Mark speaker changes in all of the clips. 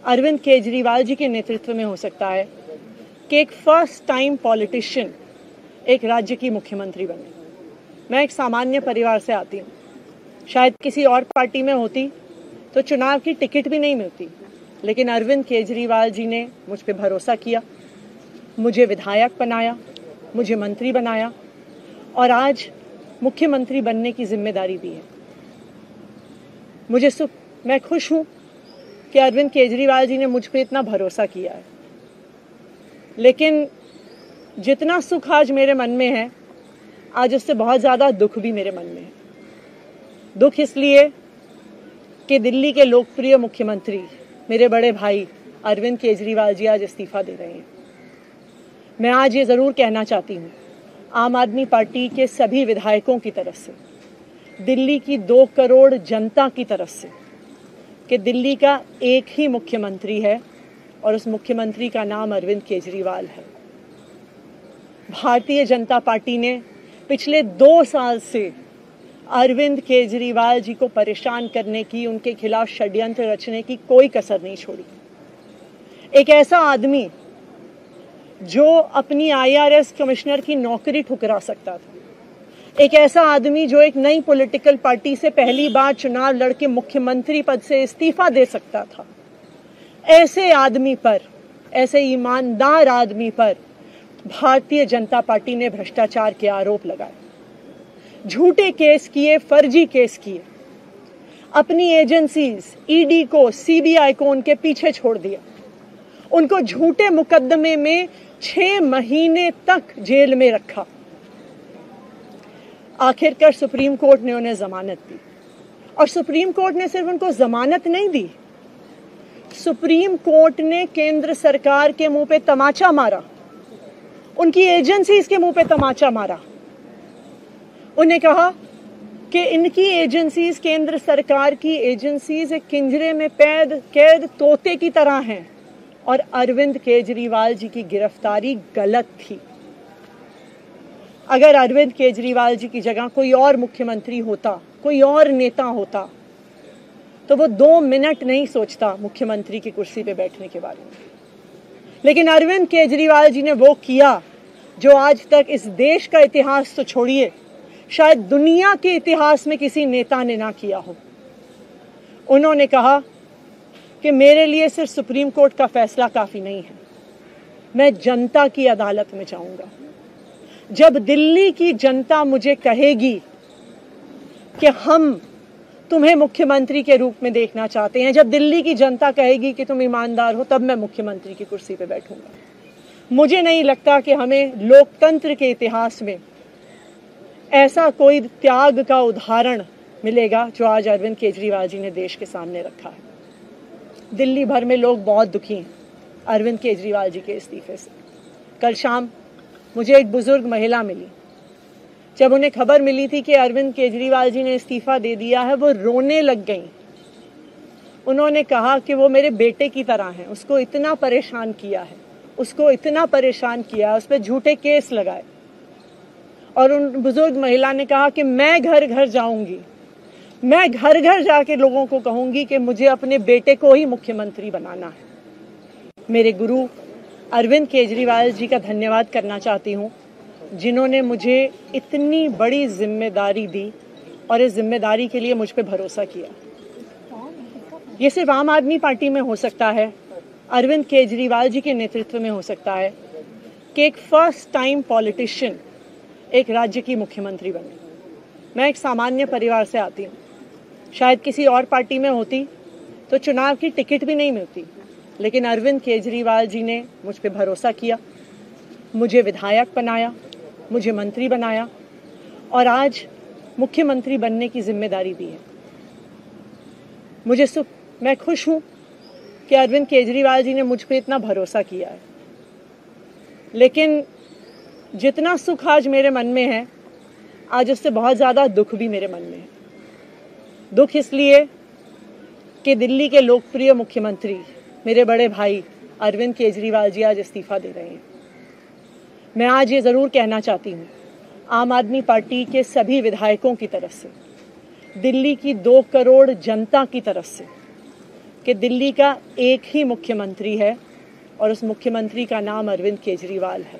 Speaker 1: अरविंद केजरीवाल जी के नेतृत्व में हो सकता है कि एक फर्स्ट टाइम पॉलिटिशियन एक राज्य की मुख्यमंत्री बने। मैं एक सामान्य परिवार से आती हूँ। शायद किसी और पार्टी में होती तो चुनाव की टिकट भी नहीं मिलती, लेकिन अरविंद केजरीवाल जी ने मुझ पे भरोसा किया, मुझे विधायक बनाया, मुझे मंत्री बनाया और आज मुख्यमंत्री बनने की जिम्मेदारी दी है। मैं खुश हूँ कि अरविंद केजरीवाल जी ने मुझ पे इतना भरोसा किया है, लेकिन जितना सुख आज मेरे मन में है, आज उससे बहुत ज़्यादा दुख भी मेरे मन में है। दुख इसलिए कि दिल्ली के लोकप्रिय मुख्यमंत्री मेरे बड़े भाई अरविंद केजरीवाल जी आज इस्तीफा दे रहे हैं। मैं आज ये ज़रूर कहना चाहती हूँ आम आदमी पार्टी के सभी विधायकों की तरफ से, दिल्ली की 2 करोड़ जनता की तरफ से, कि दिल्ली का एक ही मुख्यमंत्री है और उस मुख्यमंत्री का नाम अरविंद केजरीवाल है। भारतीय जनता पार्टी ने पिछले 2 साल से अरविंद केजरीवाल जी को परेशान करने की, उनके खिलाफ षड्यंत्र रचने की कोई कसर नहीं छोड़ी। एक ऐसा आदमी जो अपनी IRS कमिश्नर की नौकरी ठुकरा सकता था, एक ऐसा आदमी जो एक नई पॉलिटिकल पार्टी से पहली बार चुनाव लड़के मुख्यमंत्री पद से इस्तीफा दे सकता था, ऐसे आदमी पर, ऐसे ईमानदार आदमी पर भारतीय जनता पार्टी ने भ्रष्टाचार के आरोप लगाए, झूठे केस किए, फर्जी केस किए, अपनी एजेंसीज ED को, CBI को उनके पीछे छोड़ दिया, उनको झूठे मुकदमे में 6 महीने तक जेल में रखा। आखिरकार सुप्रीम कोर्ट ने उन्हें जमानत दी और सुप्रीम कोर्ट ने सिर्फ उनको जमानत नहीं दी, सुप्रीम कोर्ट ने केंद्र सरकार के मुंह पे तमाचा मारा, उनकी एजेंसीज के मुंह पे तमाचा मारा। उन्हें कहा कि इनकी एजेंसीज, केंद्र सरकार की एजेंसीज एक पिंजरे में कैद तोते की तरह हैं और अरविंद केजरीवाल जी की गिरफ्तारी गलत थी। अगर अरविंद केजरीवाल जी की जगह कोई और मुख्यमंत्री होता, कोई और नेता होता, तो वो 2 मिनट नहीं सोचता मुख्यमंत्री की कुर्सी पे बैठने के बारे में। लेकिन अरविंद केजरीवाल जी ने वो किया जो आज तक इस देश का इतिहास तो छोड़िए, शायद दुनिया के इतिहास में किसी नेता ने ना किया हो। उन्होंने कहा कि मेरे लिए सिर्फ सुप्रीम कोर्ट का फैसला काफी नहीं है, मैं जनता की अदालत में जाऊंगा। जब दिल्ली की जनता मुझे कहेगी कि हम तुम्हें मुख्यमंत्री के रूप में देखना चाहते हैं, जब दिल्ली की जनता कहेगी कि तुम ईमानदार हो, तब मैं मुख्यमंत्री की कुर्सी पे बैठूंगा। मुझे नहीं लगता कि हमें लोकतंत्र के इतिहास में ऐसा कोई त्याग का उदाहरण मिलेगा जो आज अरविंद केजरीवाल जी ने देश के सामने रखा है। दिल्ली भर में लोग बहुत दुखी हैं अरविंद केजरीवाल जी के इस्तीफे से। कल शाम मुझे एक बुजुर्ग महिला मिली। जब उन्हें खबर मिली थी कि अरविंद केजरीवाल जी ने इस्तीफा दे दिया है, वो रोने लग गई। उन्होंने कहा कि वो मेरे बेटे की तरह हैं, उसको इतना परेशान किया है, उसको इतना परेशान किया, उस पर झूठे केस लगाए। और उन बुजुर्ग महिला ने कहा कि मैं घर घर जाऊंगी, मैं घर घर जाके लोगों को कहूंगी कि मुझे अपने बेटे को ही मुख्यमंत्री बनाना है। मेरे गुरु अरविंद केजरीवाल जी का धन्यवाद करना चाहती हूँ, जिन्होंने मुझे इतनी बड़ी जिम्मेदारी दी और इस जिम्मेदारी के लिए मुझ पे भरोसा किया। ये सिर्फ आम आदमी पार्टी में हो सकता है, अरविंद केजरीवाल जी के नेतृत्व में हो सकता है कि एक फर्स्ट टाइम पॉलिटिशियन एक राज्य की मुख्यमंत्री बने। मैं एक सामान्य परिवार से आती हूँ। शायद किसी और पार्टी में होती तो चुनाव की टिकट भी नहीं मिलती, लेकिन अरविंद केजरीवाल जी ने मुझ पे भरोसा किया, मुझे विधायक बनाया, मुझे मंत्री बनाया और आज मुख्यमंत्री बनने की जिम्मेदारी दी है। मैं खुश हूँ कि अरविंद केजरीवाल जी ने मुझ पे इतना भरोसा किया है, लेकिन जितना सुख आज मेरे मन में है, आज उससे बहुत ज़्यादा दुख भी मेरे मन में है। दुख इसलिए कि दिल्ली के लोकप्रिय मुख्यमंत्री मेरे बड़े भाई अरविंद केजरीवाल जी आज इस्तीफा दे रहे हैं। मैं आज ये ज़रूर कहना चाहती हूँ आम आदमी पार्टी के सभी विधायकों की तरफ से, दिल्ली की 2 करोड़ जनता की तरफ से, कि दिल्ली का एक ही मुख्यमंत्री है और उस मुख्यमंत्री का नाम अरविंद केजरीवाल है।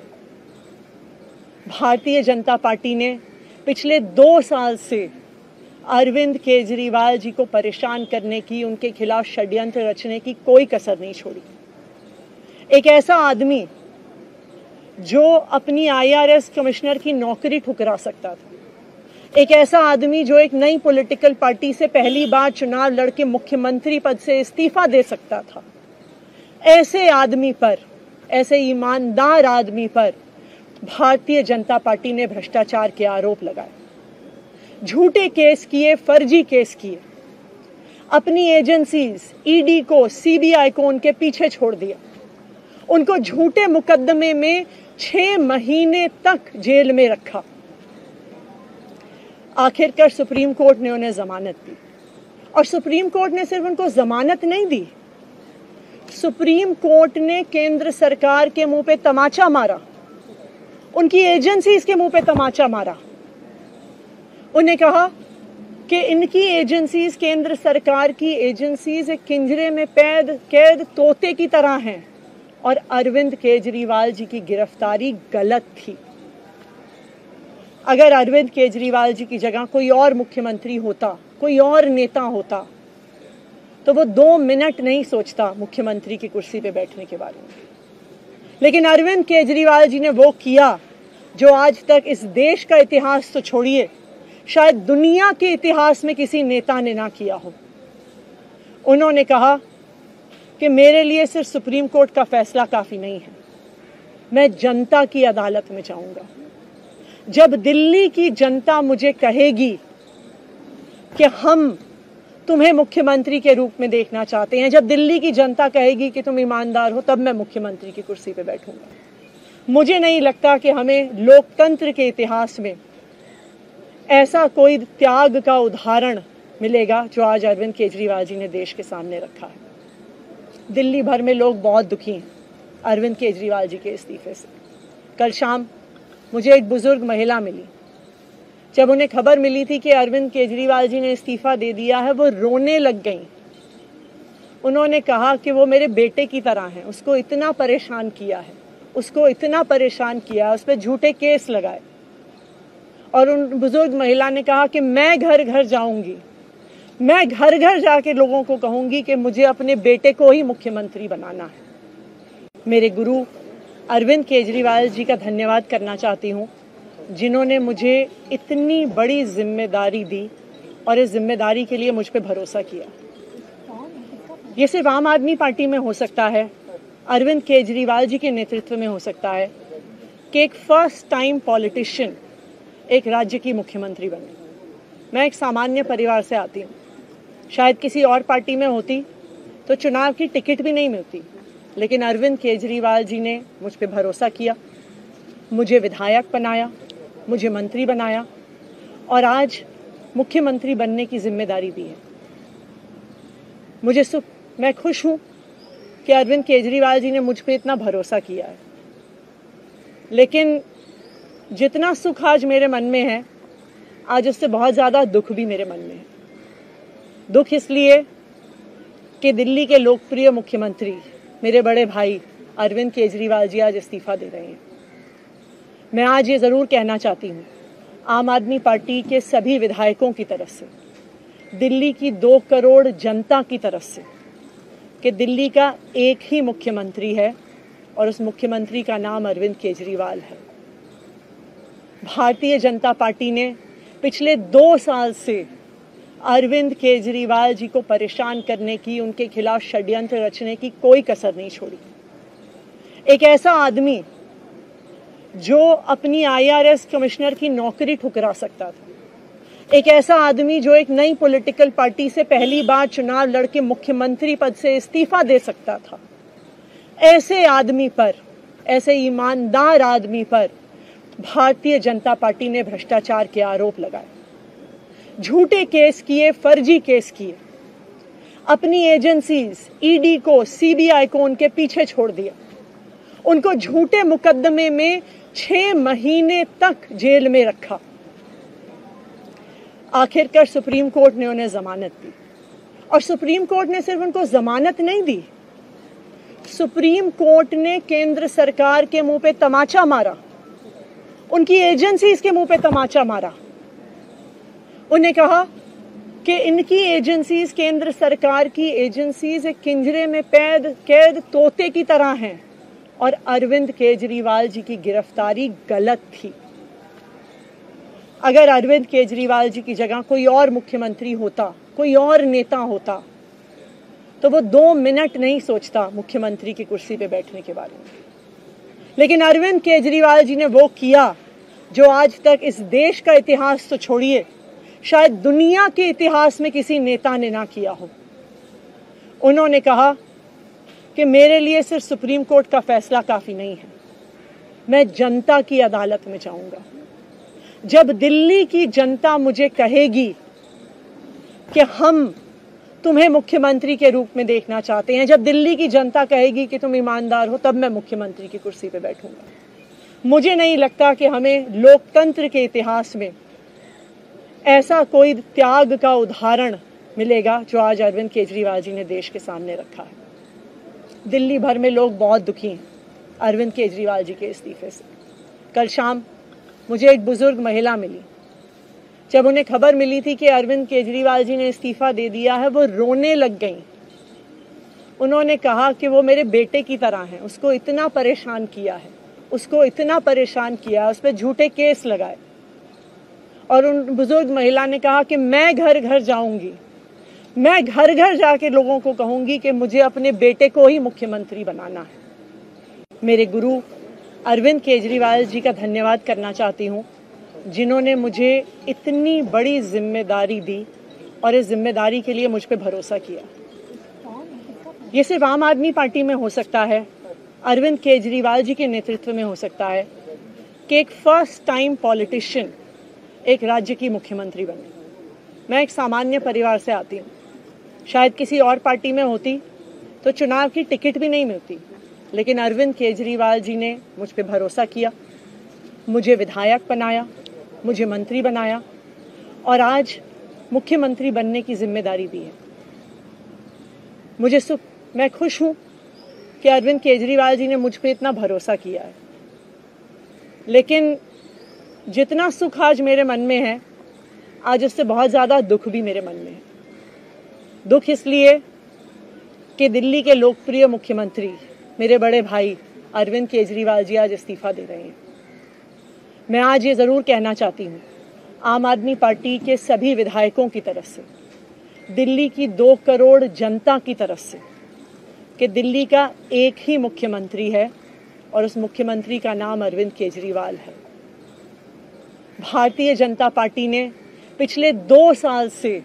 Speaker 1: भारतीय जनता पार्टी ने पिछले 2 साल से अरविंद केजरीवाल जी को परेशान करने की, उनके खिलाफ षड्यंत्र रचने की कोई कसर नहीं छोड़ी। एक ऐसा आदमी जो अपनी IRS कमिश्नर की नौकरी ठुकरा सकता था, एक ऐसा आदमी जो एक नई पॉलिटिकल पार्टी से पहली बार चुनाव लड़के मुख्यमंत्री पद से इस्तीफा दे सकता था, ऐसे आदमी पर, ऐसे ईमानदार आदमी पर भारतीय जनता पार्टी ने भ्रष्टाचार के आरोप लगाए, झूठे केस किए, फर्जी केस किए, अपनी एजेंसीज ED को, CBI को उनके पीछे छोड़ दिया, उनको झूठे मुकदमे में 6 महीने तक जेल में रखा। आखिरकार सुप्रीम कोर्ट ने उन्हें जमानत दी और सुप्रीम कोर्ट ने सिर्फ उनको जमानत नहीं दी, सुप्रीम कोर्ट ने केंद्र सरकार के मुंह पे तमाचा मारा, उनकी एजेंसीज के मुंह पे तमाचा मारा। उन्हें कहा कि इनकी एजेंसीज, केंद्र सरकार की एजेंसीज एक पिंजरे में कैद तोते की तरह हैं और अरविंद केजरीवाल जी की गिरफ्तारी गलत थी। अगर अरविंद केजरीवाल जी की जगह कोई और मुख्यमंत्री होता, कोई और नेता होता, तो वो 2 मिनट नहीं सोचता मुख्यमंत्री की कुर्सी पे बैठने के बारे में। लेकिन अरविंद केजरीवाल जी ने वो किया जो आज तक इस देश का इतिहास तो छोड़िए, शायद दुनिया के इतिहास में किसी नेता ने ना किया हो। उन्होंने कहा कि मेरे लिए सिर्फ सुप्रीम कोर्ट का फैसला काफी नहीं है, मैं जनता की अदालत में जाऊंगा। जब दिल्ली की जनता मुझे कहेगी कि हम तुम्हें मुख्यमंत्री के रूप में देखना चाहते हैं, जब दिल्ली की जनता कहेगी कि तुम ईमानदार हो, तब मैं मुख्यमंत्री की कुर्सी पे बैठूंगा। मुझे नहीं लगता कि हमें लोकतंत्र के इतिहास में ऐसा कोई त्याग का उदाहरण मिलेगा जो आज अरविंद केजरीवाल जी ने देश के सामने रखा है। दिल्ली भर में लोग बहुत दुखी हैं अरविंद केजरीवाल जी के इस्तीफे से। कल शाम मुझे एक बुजुर्ग महिला मिली, जब उन्हें खबर मिली थी कि अरविंद केजरीवाल जी ने इस्तीफा दे दिया है, वो रोने लग गई। उन्होंने कहा कि वो मेरे बेटे की तरह हैं, उसको इतना परेशान किया है, उसको इतना परेशान किया, उस पर झूठे केस लगाए। और उन बुजुर्ग महिला ने कहा कि मैं घर घर जाऊंगी, मैं घर घर जाके लोगों को कहूंगी कि मुझे अपने बेटे को ही मुख्यमंत्री बनाना है। मेरे गुरु अरविंद केजरीवाल जी का धन्यवाद करना चाहती हूँ, जिन्होंने मुझे इतनी बड़ी जिम्मेदारी दी और इस जिम्मेदारी के लिए मुझ पे भरोसा किया। ये सिर्फ आम आदमी पार्टी में हो सकता है, अरविंद केजरीवाल जी के नेतृत्व में हो सकता है कि एक फर्स्ट टाइम पॉलिटिशियन एक राज्य की मुख्यमंत्री बने। मैं एक सामान्य परिवार से आती हूँ, शायद किसी और पार्टी में होती तो चुनाव की टिकट भी नहीं मिलती, लेकिन अरविंद केजरीवाल जी ने मुझ पे भरोसा किया, मुझे विधायक बनाया, मुझे मंत्री बनाया और आज मुख्यमंत्री बनने की जिम्मेदारी दी है। मैं खुश हूँ कि अरविंद केजरीवाल जी ने मुझ पे इतना भरोसा किया है। लेकिन जितना सुख आज मेरे मन में है, आज उससे बहुत ज़्यादा दुख भी मेरे मन में है। दुख इसलिए कि दिल्ली के लोकप्रिय मुख्यमंत्री मेरे बड़े भाई अरविंद केजरीवाल जी आज इस्तीफा दे रहे हैं। मैं आज ये ज़रूर कहना चाहती हूँ आम आदमी पार्टी के सभी विधायकों की तरफ से, दिल्ली की 2 करोड़ जनता की तरफ से, कि दिल्ली का एक ही मुख्यमंत्री है और उस मुख्यमंत्री का नाम अरविंद केजरीवाल है। भारतीय जनता पार्टी ने पिछले 2 साल से अरविंद केजरीवाल जी को परेशान करने की, उनके खिलाफ षड्यंत्र रचने की कोई कसर नहीं छोड़ी। एक ऐसा आदमी जो अपनी IRS कमिश्नर की नौकरी ठुकरा सकता था, एक ऐसा आदमी जो एक नई पॉलिटिकल पार्टी से पहली बार चुनाव लड़के मुख्यमंत्री पद से इस्तीफा दे सकता था, ऐसे आदमी पर, ऐसे ईमानदार आदमी पर भारतीय जनता पार्टी ने भ्रष्टाचार के आरोप लगाए, झूठे केस किए, फर्जी केस किए, अपनी एजेंसीज ED को, CBI को उनके पीछे छोड़ दिया, उनको झूठे मुकदमे में 6 महीने तक जेल में रखा। आखिरकार सुप्रीम कोर्ट ने उन्हें जमानत दी और सुप्रीम कोर्ट ने सिर्फ उनको जमानत नहीं दी, सुप्रीम कोर्ट ने केंद्र सरकार के मुंह पे तमाचा मारा, उनकी एजेंसीज के मुंह पे तमाचा मारा। उन्हें कहा कि इनकी एजेंसीज, केंद्र सरकार की एजेंसीज एक पिंजरे में कैद तोते की तरह हैं और अरविंद केजरीवाल जी की गिरफ्तारी गलत थी। अगर अरविंद केजरीवाल जी की जगह कोई और मुख्यमंत्री होता, कोई और नेता होता, तो वो 2 मिनट नहीं सोचता मुख्यमंत्री की कुर्सी पे बैठने के बारे में। लेकिन अरविंद केजरीवाल जी ने वो किया जो आज तक इस देश का इतिहास तो छोड़िए, शायद दुनिया के इतिहास में किसी नेता ने ना किया हो। उन्होंने कहा कि मेरे लिए सिर्फ सुप्रीम कोर्ट का फैसला काफी नहीं है, मैं जनता की अदालत में जाऊंगा। जब दिल्ली की जनता मुझे कहेगी कि हम तुम्हें मुख्यमंत्री के रूप में देखना चाहते हैं, जब दिल्ली की जनता कहेगी कि तुम ईमानदार हो, तब मैं मुख्यमंत्री की कुर्सी पे बैठूंगा। मुझे नहीं लगता कि हमें लोकतंत्र के इतिहास में ऐसा कोई त्याग का उदाहरण मिलेगा जो आज अरविंद केजरीवाल जी ने देश के सामने रखा है। दिल्ली भर में लोग बहुत दुखी हैं अरविंद केजरीवाल जी के इस्तीफे से। कल शाम मुझे एक बुजुर्ग महिला मिली, जब उन्हें खबर मिली थी कि अरविंद केजरीवाल जी ने इस्तीफा दे दिया है, वो रोने लग गई। उन्होंने कहा कि वो मेरे बेटे की तरह हैं, उसको इतना परेशान किया है, उसको इतना परेशान किया, उस पर झूठे केस लगाए। और उन बुजुर्ग महिला ने कहा कि मैं घर घर जाऊंगी, मैं घर घर जाके लोगों को कहूंगी कि मुझे अपने बेटे को ही मुख्यमंत्री बनाना है। मेरे गुरु अरविंद केजरीवाल जी का धन्यवाद करना चाहती हूँ, जिन्होंने मुझे इतनी बड़ी जिम्मेदारी दी और इस जिम्मेदारी के लिए मुझ पे भरोसा किया। ये सिर्फ आम आदमी पार्टी में हो सकता है, अरविंद केजरीवाल जी के नेतृत्व में हो सकता है कि एक फर्स्ट टाइम पॉलिटिशियन एक राज्य की मुख्यमंत्री बने। मैं एक सामान्य परिवार से आती हूँ, शायद किसी और पार्टी में होती तो चुनाव की टिकट भी नहीं मिलती, लेकिन अरविंद केजरीवाल जी ने मुझ पे भरोसा किया, मुझे विधायक बनाया, मुझे मंत्री बनाया और आज मुख्यमंत्री बनने की जिम्मेदारी दी है। मैं खुश हूं कि अरविंद केजरीवाल जी ने मुझ पे इतना भरोसा किया है। लेकिन जितना सुख आज मेरे मन में है, आज उससे बहुत ज्यादा दुख भी मेरे मन में है। दुख इसलिए कि दिल्ली के लोकप्रिय मुख्यमंत्री मेरे बड़े भाई अरविंद केजरीवाल जी आज इस्तीफा दे रहे हैं। मैं आज ये जरूर कहना चाहती हूँ आम आदमी पार्टी के सभी विधायकों की तरफ से, दिल्ली की 2 करोड़ जनता की तरफ से, कि दिल्ली का एक ही मुख्यमंत्री है और उस मुख्यमंत्री का नाम अरविंद केजरीवाल है। भारतीय जनता पार्टी ने पिछले 2 साल से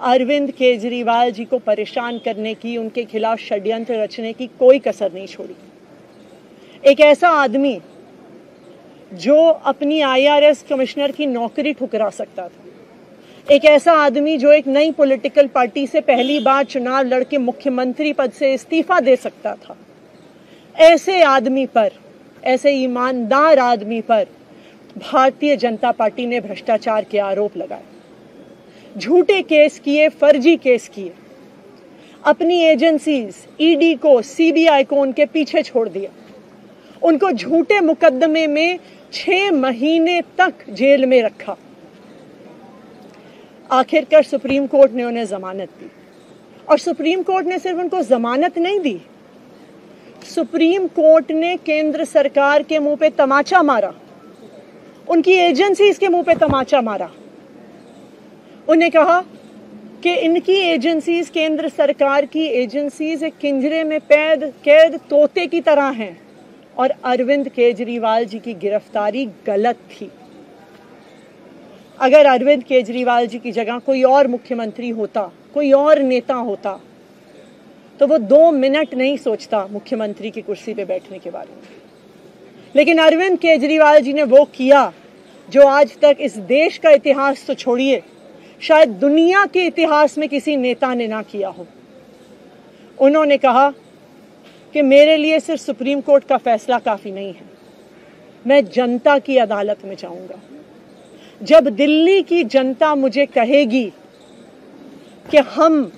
Speaker 1: अरविंद केजरीवाल जी को परेशान करने की, उनके खिलाफ षड्यंत्र रचने की कोई कसर नहीं छोड़ी। एक ऐसा आदमी जो अपनी IRS कमिश्नर की नौकरी ठुकरा सकता था, एक ऐसा आदमी जो एक नई पॉलिटिकल पार्टी से पहली बार चुनाव लड़के मुख्यमंत्री पद से इस्तीफा दे सकता था, ऐसे आदमी पर, ऐसे ईमानदार आदमी पर भारतीय जनता पार्टी ने भ्रष्टाचार के आरोप लगाए, झूठे केस किए, फर्जी केस किए, अपनी एजेंसीज ED को, CBI को उनके पीछे छोड़ दिया, उनको झूठे मुकदमे में 6 महीने तक जेल में रखा। आखिरकार सुप्रीम कोर्ट ने उन्हें जमानत दी और सुप्रीम कोर्ट ने सिर्फ उनको जमानत नहीं दी, सुप्रीम कोर्ट ने केंद्र सरकार के मुंह पे तमाचा मारा, उनकी एजेंसीज के मुंह पे तमाचा मारा। उन्हें कहा कि इनकी एजेंसीज, केंद्र सरकार की एजेंसीज एक पिंजरे में कैद तोते की तरह हैं और अरविंद केजरीवाल जी की गिरफ्तारी गलत थी। अगर अरविंद केजरीवाल जी की जगह कोई और मुख्यमंत्री होता, कोई और नेता होता, तो वो 2 मिनट नहीं सोचता मुख्यमंत्री की कुर्सी पे बैठने के बारे में। लेकिन अरविंद केजरीवाल जी ने वो किया जो आज तक इस देश का इतिहास तो छोड़िए, शायद दुनिया के इतिहास में किसी नेता ने ना किया हो। उन्होंने कहा कि मेरे लिए सिर्फ सुप्रीम कोर्ट का फैसला काफी नहीं है, मैं जनता की अदालत में जाऊंगा। जब दिल्ली की जनता मुझे कहेगी कि हम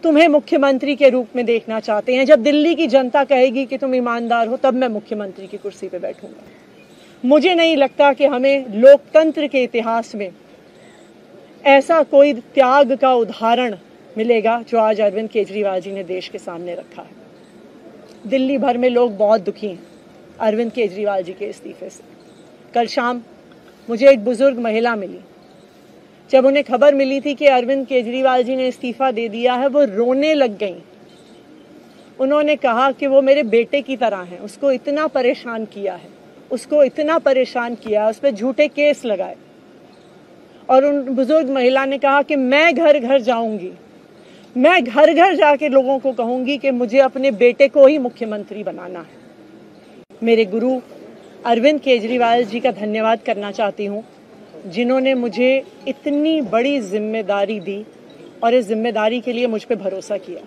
Speaker 1: तुम्हें मुख्यमंत्री के रूप में देखना चाहते हैं। जब दिल्ली की जनता कहेगी कि तुम ईमानदार हो, तब मैं मुख्यमंत्री की कुर्सी पे बैठूंगा। मुझे नहीं लगता कि हमें लोकतंत्र के इतिहास में ऐसा कोई त्याग का उदाहरण मिलेगा जो आज अरविंद केजरीवाल जी ने देश के सामने रखा है। दिल्ली भर में लोग बहुत दुखी हैं अरविंद केजरीवाल जी के इस्तीफे से। कल शाम मुझे एक बुजुर्ग महिला मिली। जब उन्हें खबर मिली थी कि अरविंद केजरीवाल जी ने इस्तीफा दे दिया है, वो रोने लग गई। उन्होंने कहा कि वो मेरे बेटे की तरह हैं, उसको इतना परेशान किया है, उस पर झूठे केस लगाए। और उन बुजुर्ग महिला ने कहा कि मैं घर घर जाऊंगी, मैं घर घर जाके लोगों को कहूंगी कि मुझे अपने बेटे को ही मुख्यमंत्री बनाना है। मेरे गुरु अरविंद केजरीवाल जी का धन्यवाद करना चाहती हूँ, जिन्होंने मुझे इतनी बड़ी जिम्मेदारी दी और इस जिम्मेदारी के लिए मुझ पे भरोसा किया।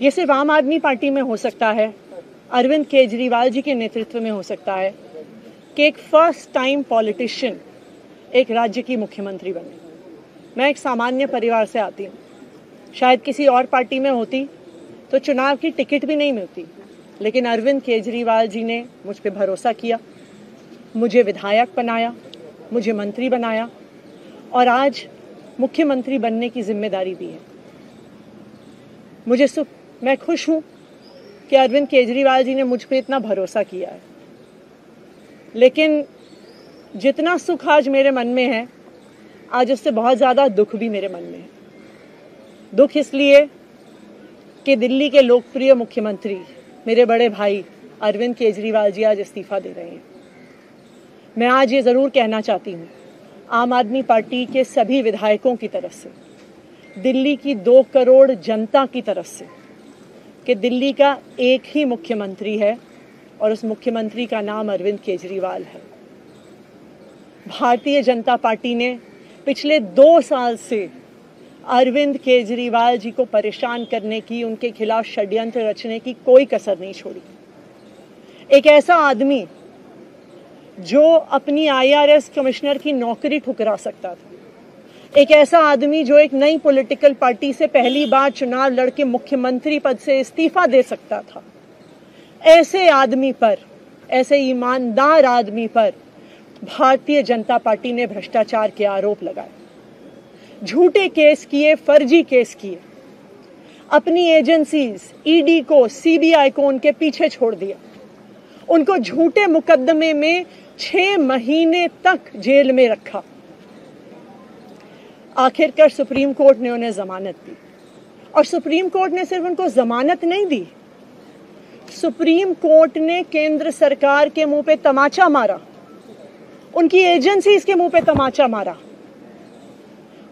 Speaker 1: ये सिर्फ आम आदमी पार्टी में हो सकता है, अरविंद केजरीवाल जी के नेतृत्व में हो सकता है कि एक फर्स्ट टाइम पॉलिटिशियन एक राज्य की मुख्यमंत्री बने। मैं एक सामान्य परिवार से आती हूँ। शायद किसी और पार्टी में होती तो चुनाव की टिकट भी नहीं मिलती, लेकिन अरविंद केजरीवाल जी ने मुझ पे भरोसा किया, मुझे विधायक बनाया, मुझे मंत्री बनाया और आज मुख्यमंत्री बनने की जिम्मेदारी दी है। मैं खुश हूं कि अरविंद केजरीवाल जी ने मुझ पे इतना भरोसा किया है। लेकिन जितना सुख आज मेरे मन में है, आज उससे बहुत ज़्यादा दुख भी मेरे मन में है। दुख इसलिए कि दिल्ली के लोकप्रिय मुख्यमंत्री मेरे बड़े भाई अरविंद केजरीवाल जी आज इस्तीफा दे रहे हैं। मैं आज ये ज़रूर कहना चाहती हूँ आम आदमी पार्टी के सभी विधायकों की तरफ से, दिल्ली की 2 करोड़ जनता की तरफ से, कि दिल्ली का एक ही मुख्यमंत्री है और उस मुख्यमंत्री का नाम अरविंद केजरीवाल है। भारतीय जनता पार्टी ने पिछले 2 साल से अरविंद केजरीवाल जी को परेशान करने की, उनके खिलाफ षड्यंत्र रचने की कोई कसर नहीं छोड़ी। एक ऐसा आदमी जो अपनी IRS कमिश्नर की नौकरी ठुकरा सकता था, एक ऐसा आदमी जो एक नई पॉलिटिकल पार्टी से पहली बार चुनाव लड़के मुख्यमंत्री पद से इस्तीफा दे सकता था, ऐसे आदमी पर, ऐसे ईमानदार आदमी पर भारतीय जनता पार्टी ने भ्रष्टाचार के आरोप लगाए, झूठे केस किए, फर्जी केस किए, अपनी एजेंसीज ED को, CBI को उनके पीछे छोड़ दिया, उनको झूठे मुकदमे में 6 महीने तक जेल में रखा। आखिरकार सुप्रीम कोर्ट ने उन्हें जमानत दी और सुप्रीम कोर्ट ने सिर्फ उनको जमानत नहीं दी, सुप्रीम कोर्ट ने केंद्र सरकार के मुंह पे तमाचा मारा, उनकी एजेंसीज के मुंह पे तमाचा मारा।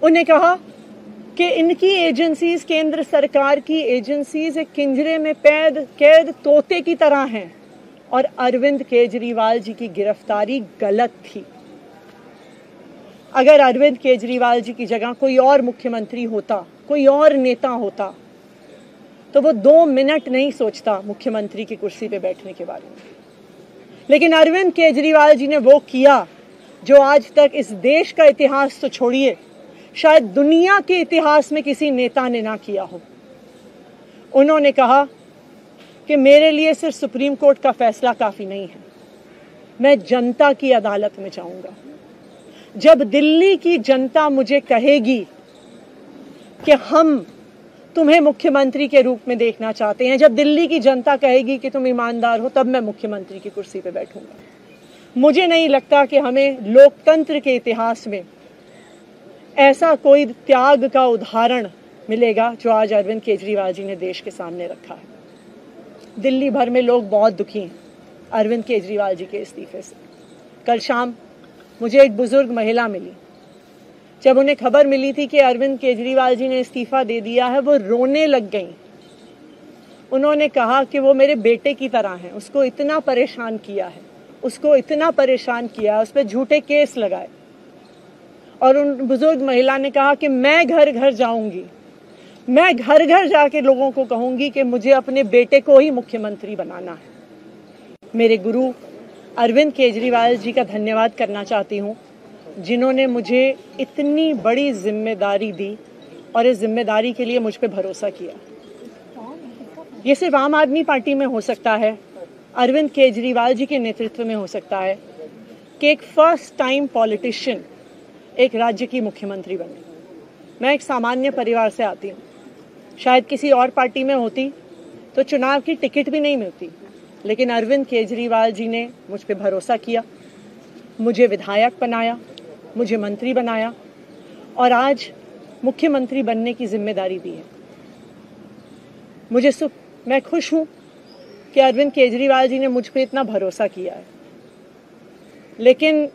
Speaker 1: उन्हें कहा कि इनकी एजेंसीज, केंद्र सरकार की एजेंसीज एक पिंजरे में कैद तोते की तरह हैं और अरविंद केजरीवाल जी की गिरफ्तारी गलत थी। अगर अरविंद केजरीवाल जी की जगह कोई और मुख्यमंत्री होता, कोई और नेता होता, तो वो 2 मिनट नहीं सोचता मुख्यमंत्री की कुर्सी पे बैठने के बारे में। लेकिन अरविंद केजरीवाल जी ने वो किया जो आज तक इस देश का इतिहास तो छोड़िए, शायद दुनिया के इतिहास में किसी नेता ने ना किया हो। उन्होंने कहा कि मेरे लिए सिर्फ सुप्रीम कोर्ट का फैसला काफी नहीं है, मैं जनता की अदालत में जाऊंगा। जब दिल्ली की जनता मुझे कहेगी कि हम तुम्हें मुख्यमंत्री के रूप में देखना चाहते हैं, जब दिल्ली की जनता कहेगी कि तुम ईमानदार हो, तब मैं मुख्यमंत्री की कुर्सी पे बैठूंगा। मुझे नहीं लगता कि हमें लोकतंत्र के इतिहास में ऐसा कोई त्याग का उदाहरण मिलेगा जो आज अरविंद केजरीवाल जी ने देश के सामने रखा है। दिल्ली भर में लोग बहुत दुखी हैं अरविंद केजरीवाल जी के इस्तीफे से। कल शाम मुझे एक बुजुर्ग महिला मिली। जब उन्हें खबर मिली थी कि अरविंद केजरीवाल जी ने इस्तीफा दे दिया है, वो रोने लग गई। उन्होंने कहा कि वो मेरे बेटे की तरह हैं, उसको इतना परेशान किया, उस पर झूठे केस लगाए। और उन बुजुर्ग महिला ने कहा कि मैं घर घर जाऊंगी, मैं घर घर जाके लोगों को कहूंगी कि मुझे अपने बेटे को ही मुख्यमंत्री बनाना है। मेरे गुरु अरविंद केजरीवाल जी का धन्यवाद करना चाहती हूँ, जिन्होंने मुझे इतनी बड़ी जिम्मेदारी दी और इस जिम्मेदारी के लिए मुझ पे भरोसा किया। ये सिर्फ आम आदमी पार्टी में हो सकता है, अरविंद केजरीवाल जी के नेतृत्व में हो सकता है कि एक फर्स्ट टाइम पॉलिटिशियन एक राज्य की मुख्यमंत्री बने। मैं एक सामान्य परिवार से आती हूँ। शायद किसी और पार्टी में होती तो चुनाव की टिकट भी नहीं मिलती, लेकिन अरविंद केजरीवाल जी ने मुझ पे भरोसा किया, मुझे विधायक बनाया, मुझे मंत्री बनाया और आज मुख्यमंत्री बनने की जिम्मेदारी दी है। मैं खुश हूं कि अरविंद केजरीवाल जी ने मुझ पे इतना भरोसा किया है, लेकिन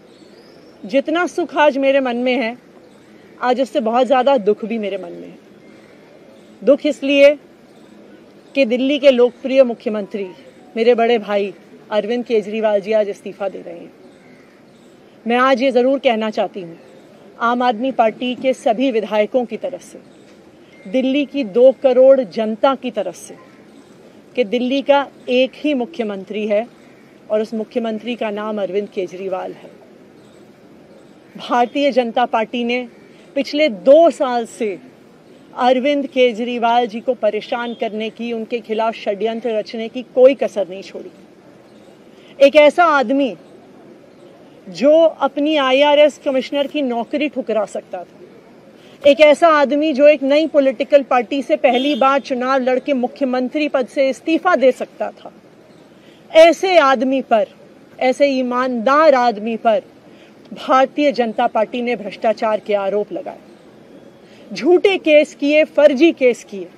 Speaker 1: जितना सुख आज मेरे मन में है, आज उससे बहुत ज़्यादा दुख भी मेरे मन में है। दुख इसलिए कि दिल्ली के लोकप्रिय मुख्यमंत्री मेरे बड़े भाई अरविंद केजरीवाल जी आज इस्तीफा दे रहे हैं। मैं आज ये ज़रूर कहना चाहती हूँ आम आदमी पार्टी के सभी विधायकों की तरफ से, दिल्ली की 2 करोड़ जनता की तरफ से, कि दिल्ली का एक ही मुख्यमंत्री है और उस मुख्यमंत्री का नाम अरविंद केजरीवाल है। भारतीय जनता पार्टी ने पिछले 2 साल से अरविंद केजरीवाल जी को परेशान करने की, उनके खिलाफ षड्यंत्र रचने की कोई कसर नहीं छोड़ी। एक ऐसा आदमी जो अपनी IRS कमिश्नर की नौकरी ठुकरा सकता था, एक ऐसा आदमी जो एक नई पॉलिटिकल पार्टी से पहली बार चुनाव लड़के मुख्यमंत्री पद से इस्तीफा दे सकता था, ऐसे आदमी पर, ऐसे ईमानदार आदमी पर भारतीय जनता पार्टी ने भ्रष्टाचार के आरोप लगाए, झूठे केस किए, फर्जी केस किए,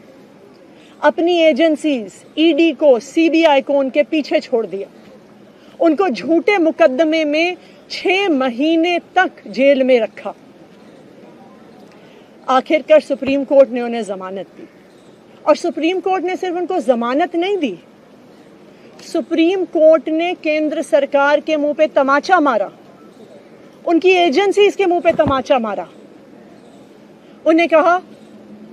Speaker 1: अपनी एजेंसीज ED को, CBI को उनके पीछे छोड़ दिया, उनको झूठे मुकदमे में 6 महीने तक जेल में रखा। आखिरकार सुप्रीम कोर्ट ने उन्हें जमानत दी, और सुप्रीम कोर्ट ने सिर्फ उनको जमानत नहीं दी, सुप्रीम कोर्ट ने केंद्र सरकार के मुंह पे तमाचा मारा, उनकी एजेंसीज के मुंह पे तमाचा मारा। उन्हें कहा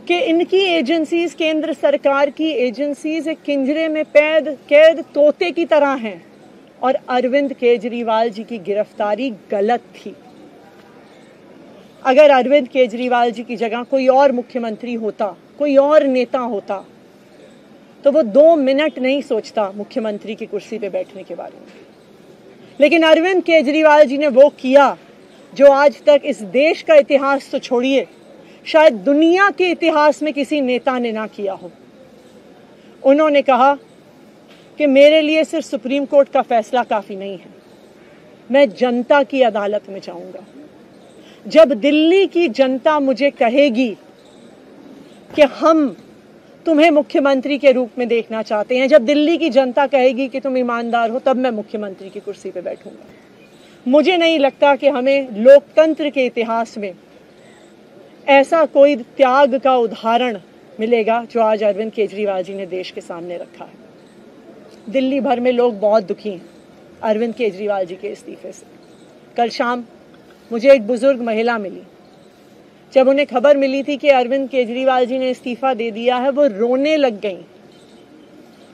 Speaker 1: कि इनकी एजेंसीज, केंद्र सरकार की एजेंसीज एक पिंजरे में कैद तोते की तरह हैं और अरविंद केजरीवाल जी की गिरफ्तारी गलत थी। अगर अरविंद केजरीवाल जी की जगह कोई और मुख्यमंत्री होता, कोई और नेता होता, तो वो 2 मिनट नहीं सोचता मुख्यमंत्री की कुर्सी पे बैठने के बारे में। लेकिन अरविंद केजरीवाल जी ने वो किया जो आज तक इस देश का इतिहास तो छोड़िए, शायद दुनिया के इतिहास में किसी नेता ने ना किया हो। उन्होंने कहा कि मेरे लिए सिर्फ सुप्रीम कोर्ट का फैसला काफी नहीं है, मैं जनता की अदालत में जाऊंगा। जब दिल्ली की जनता मुझे कहेगी कि हम तुम्हें मुख्यमंत्री के रूप में देखना चाहते हैं, जब दिल्ली की जनता कहेगी कि तुम ईमानदार हो, तब मैं मुख्यमंत्री की कुर्सी पे बैठूंगा। मुझे नहीं लगता कि हमें लोकतंत्र के इतिहास में ऐसा कोई त्याग का उदाहरण मिलेगा जो आज अरविंद केजरीवाल जी ने देश के सामने रखा है। दिल्ली भर में लोग बहुत दुखी हैं अरविंद केजरीवाल जी के इस्तीफे से। कल शाम मुझे एक बुजुर्ग महिला मिली। जब उन्हें खबर मिली थी कि अरविंद केजरीवाल जी ने इस्तीफा दे दिया है, वो रोने लग गई।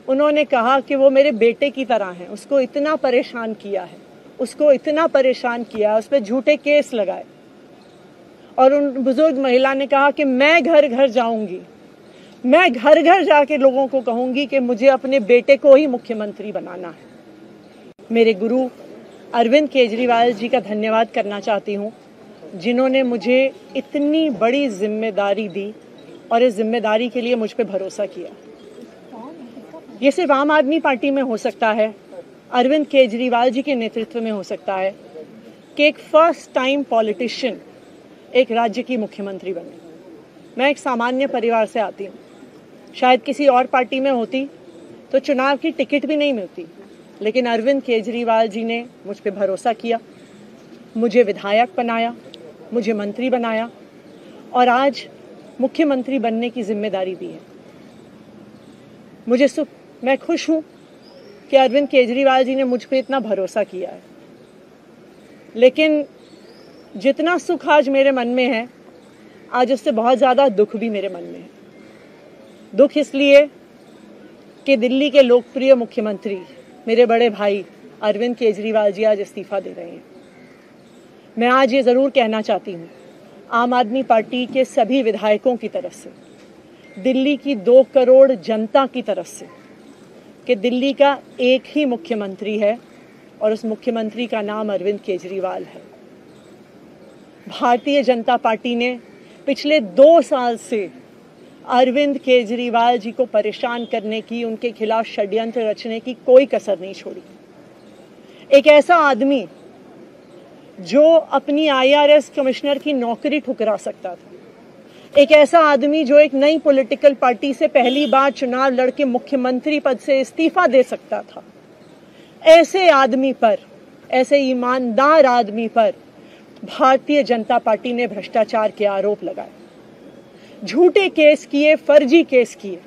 Speaker 1: उन्होंने कहा कि वो मेरे बेटे की तरह हैं, उसको इतना परेशान किया है, उसको इतना परेशान किया, उस पर झूठे केस लगाए। और उन बुजुर्ग महिला ने कहा कि मैं घर घर जाऊंगी, मैं घर घर जाके लोगों को कहूंगी कि मुझे अपने बेटे को ही मुख्यमंत्री बनाना है। मेरे गुरु अरविंद केजरीवाल जी का धन्यवाद करना चाहती हूँ, जिन्होंने मुझे इतनी बड़ी जिम्मेदारी दी और इस जिम्मेदारी के लिए मुझ पे भरोसा किया। ये सिर्फ आम आदमी पार्टी में हो सकता है, अरविंद केजरीवाल जी के नेतृत्व में हो सकता है कि एक फर्स्ट टाइम पॉलिटिशियन एक राज्य की मुख्यमंत्री बने। मैं एक सामान्य परिवार से आती हूँ। शायद किसी और पार्टी में होती तो चुनाव की टिकट भी नहीं मिलती, लेकिन अरविंद केजरीवाल जी ने मुझ पे भरोसा किया, मुझे विधायक बनाया, मुझे मंत्री बनाया और आज मुख्यमंत्री बनने की जिम्मेदारी दी है। मैं खुश हूं कि अरविंद केजरीवाल जी ने मुझ पे इतना भरोसा किया है, लेकिन जितना सुख आज मेरे मन में है, आज उससे बहुत ज़्यादा दुख भी मेरे मन में है। दुख इसलिए कि दिल्ली के लोकप्रिय मुख्यमंत्री मेरे बड़े भाई अरविंद केजरीवाल जी आज इस्तीफा दे रहे हैं। मैं आज ये ज़रूर कहना चाहती हूँ आम आदमी पार्टी के सभी विधायकों की तरफ से, दिल्ली की 2 करोड़ जनता की तरफ से कि दिल्ली का एक ही मुख्यमंत्री है और उस मुख्यमंत्री का नाम अरविंद केजरीवाल है। भारतीय जनता पार्टी ने पिछले 2 साल से अरविंद केजरीवाल जी को परेशान करने की, उनके खिलाफ षड्यंत्र रचने की कोई कसर नहीं छोड़ी। एक ऐसा आदमी जो अपनी IRS कमिश्नर की नौकरी ठुकरा सकता था, एक ऐसा आदमी जो एक नई पॉलिटिकल पार्टी से पहली बार चुनाव लड़के मुख्यमंत्री पद से इस्तीफा दे सकता था, ऐसे आदमी पर, ऐसे ईमानदार आदमी पर भारतीय जनता पार्टी ने भ्रष्टाचार के आरोप लगाए, झूठे केस किए, फर्जी केस किए,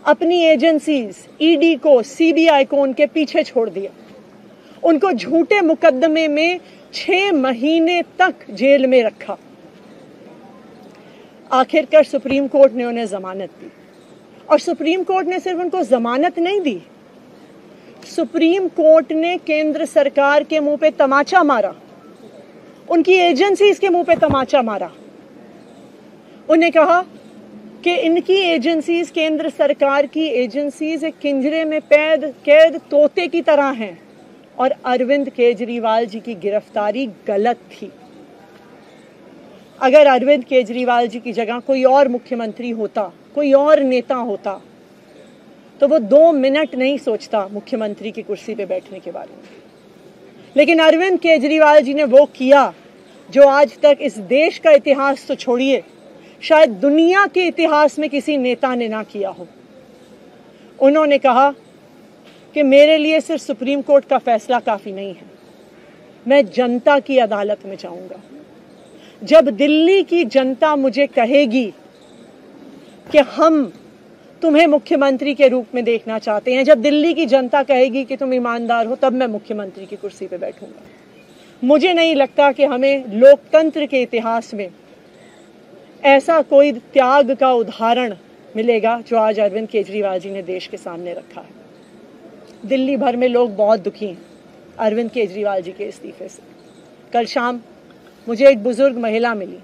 Speaker 1: अपनी एजेंसीज ED को, CBI को उनके पीछे छोड़ दिया, उनको झूठे मुकदमे में 6 महीने तक जेल में रखा। आखिरकार सुप्रीम कोर्ट ने उन्हें जमानत दी और सुप्रीम कोर्ट ने सिर्फ उनको जमानत नहीं दी, सुप्रीम कोर्ट ने केंद्र सरकार के मुंह पे तमाचा मारा, उनकी एजेंसीज के मुंह पे तमाचा मारा। उन्हें कहा कि इनकी एजेंसीज, केंद्र सरकार की एजेंसीज एक पिंजरे में कैद तोते की तरह हैं और अरविंद केजरीवाल जी की गिरफ्तारी गलत थी। अगर अरविंद केजरीवाल जी की जगह कोई और मुख्यमंत्री होता, कोई और नेता होता, तो वो 2 मिनट नहीं सोचता मुख्यमंत्री की कुर्सी पे बैठने के बारे में। लेकिन अरविंद केजरीवाल जी ने वो किया जो आज तक इस देश का इतिहास तो छोड़िए, शायद दुनिया के इतिहास में किसी नेता ने ना किया हो। उन्होंने कहा कि मेरे लिए सिर्फ सुप्रीम कोर्ट का फैसला काफी नहीं है, मैं जनता की अदालत में जाऊंगा। जब दिल्ली की जनता मुझे कहेगी कि हम तुम्हें मुख्यमंत्री के रूप में देखना चाहते हैं, जब दिल्ली की जनता कहेगी कि तुम ईमानदार हो, तब मैं मुख्यमंत्री की कुर्सी पे बैठूंगा। मुझे नहीं लगता कि हमें लोकतंत्र के इतिहास में ऐसा कोई त्याग का उदाहरण मिलेगा जो आज अरविंद केजरीवाल जी ने देश के सामने रखा है। दिल्ली भर में लोग बहुत दुखी हैं अरविंद केजरीवाल जी के इस्तीफे से। कल शाम मुझे एक बुजुर्ग महिला मिली,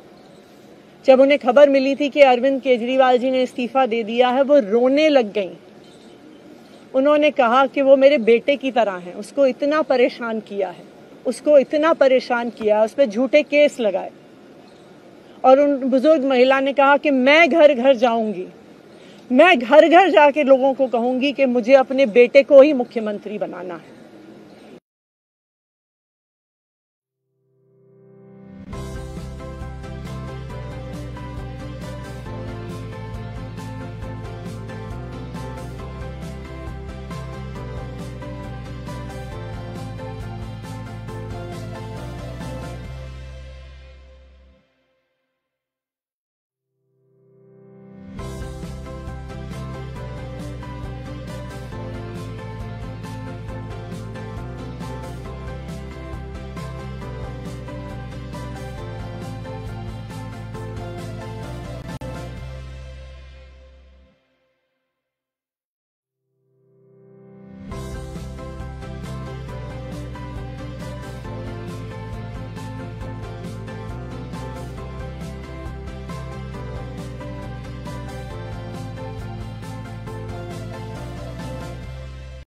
Speaker 1: जब उन्हें खबर मिली थी कि अरविंद केजरीवाल जी ने इस्तीफा दे दिया है, वो रोने लग गई। उन्होंने कहा कि वो मेरे बेटे की तरह हैं, उसको इतना परेशान किया है, उसको इतना परेशान किया, उस पर झूठे केस लगाए। और उन बुजुर्ग महिला ने कहा कि मैं घर घर जाऊंगी, मैं घर घर जाके लोगों को कहूंगी कि मुझे अपने बेटे को ही मुख्यमंत्री बनाना है।